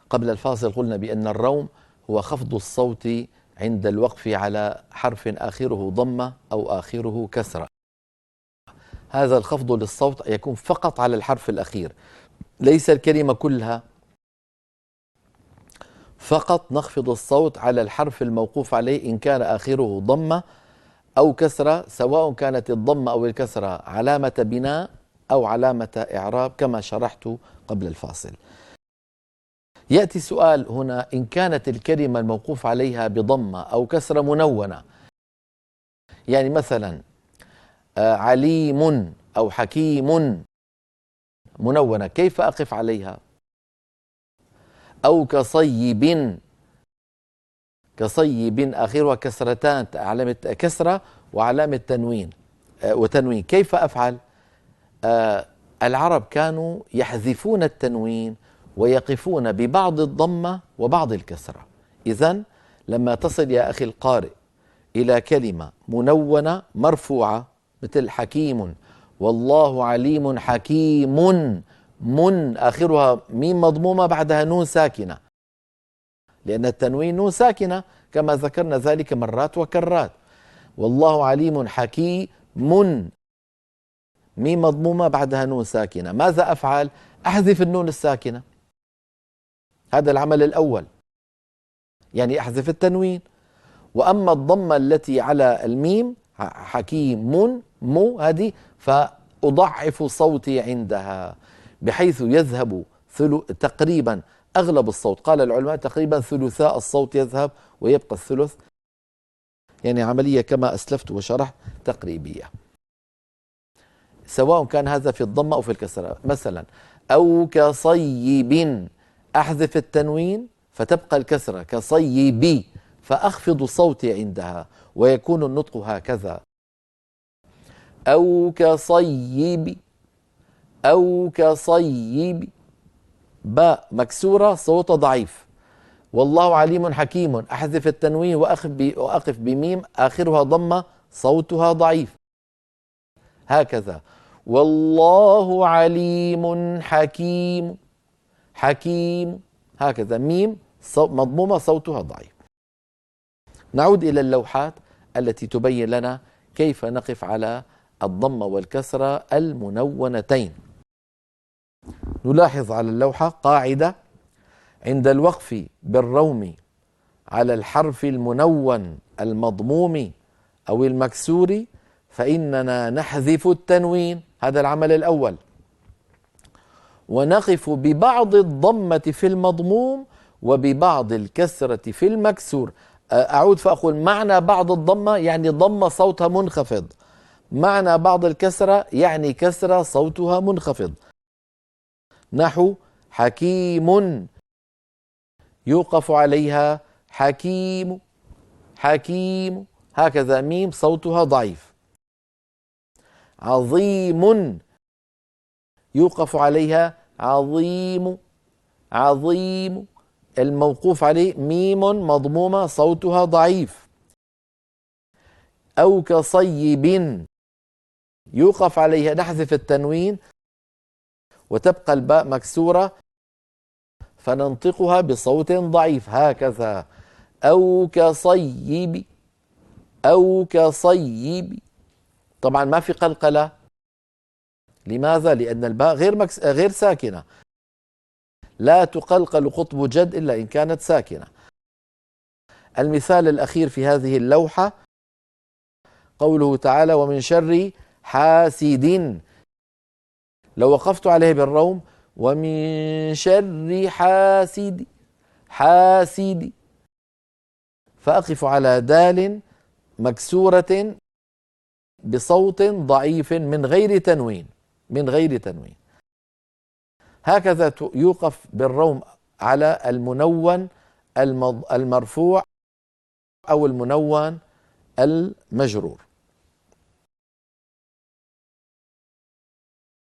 قبل الفاصل قلنا بأن الروم هو خفض الصوت عند الوقف على حرف آخره ضمة أو آخره كسرة. هذا الخفض للصوت يكون فقط على الحرف الأخير، ليس الكلمة كلها، فقط نخفض الصوت على الحرف الموقوف عليه إن كان آخره ضمة أو كسرة، سواء كانت الضمة أو الكسرة علامة بناء أو علامة إعراب كما شرحت قبل الفاصل. يأتي سؤال هنا: إن كانت الكلمة الموقوف عليها بضمة أو كسرة منونة، يعني مثلا عليم أو حكيم منونة، كيف أقف عليها؟ أو كصيب، كصيب آخرها كسرتان، علامة كسرة وعلامة تنوين وتنوين، كيف أفعل؟ العرب كانوا يحذفون التنوين ويقفون ببعض الضمة وبعض الكسرة. إذن لما تصل يا أخي القارئ إلى كلمة منونة مرفوعة مثل حكيم، والله عليم حكيم، من آخرها ميم مضمومة بعدها نون ساكنة، لأن التنوين نون ساكنة كما ذكرنا ذلك مرات وكرات. والله عليم حكيم، ميم مضمومة بعدها نون ساكنة، ماذا أفعل؟ أحذف النون الساكنة، هذا العمل الأول، يعني أحذف التنوين. وأما الضمة التي على الميم حكيم مو هذه فأضعف صوتي عندها بحيث يذهب تقريبا أغلب الصوت، قال العلماء تقريبا ثلثاء الصوت يذهب ويبقى الثلث، يعني عملية كما أسلفت وشرحت تقريبية، سواء كان هذا في الضمة أو في الكسرة. مثلا أو كصيب، أحذف التنوين فتبقى الكسرة كصيب، فأخفض صوتي عندها ويكون النطق هكذا: أو كصيب، أو كصيب، باء مكسورة صوت ضعيف. والله عليم حكيم، أحذف التنوين وأقف بميم آخرها ضمة صوتها ضعيف، هكذا. والله عليم حكيم، حكيم، هكذا ميم مضمومة صوتها ضعيف. نعود إلى اللوحات التي تبين لنا كيف نقف على الضمة والكسرة المنونتين. نلاحظ على اللوحة قاعدة: عند الوقف بالروم على الحرف المنون المضموم أو المكسور فإننا نحذف التنوين، هذا العمل الأول، ونقف ببعض الضمة في المضموم وببعض الكسرة في المكسور. أعود فأقول: معنى بعض الضمة يعني ضمة صوتها منخفض، معنى بعض الكسرة يعني كسرة صوتها منخفض. نحو حكيم يوقف عليها حكيم، حكيم، هكذا ميم صوتها ضعيف. عظيم يوقف عليها عظيم، عظيم، الموقوف عليه ميم مضمومة صوتها ضعيف. أو كصيب يوقف عليها، نحذف التنوين وتبقى الباء مكسورة فننطقها بصوت ضعيف، هكذا: أو كصيب، أو كصيب. طبعا ما في قلقلة، لماذا؟ لأن الباء غير ساكنة، لا تقلقل قطب جد إلا إن كانت ساكنة. المثال الأخير في هذه اللوحة قوله تعالى: ومن شر حاسد، لو وقفت عليه بالروم: ومن شر حاسد، حاسد، فأقف على دال مكسورة بصوت ضعيف من غير تنوين، من غير تنوين. هكذا يوقف بالروم على المنون المرفوع أو المنون المجرور.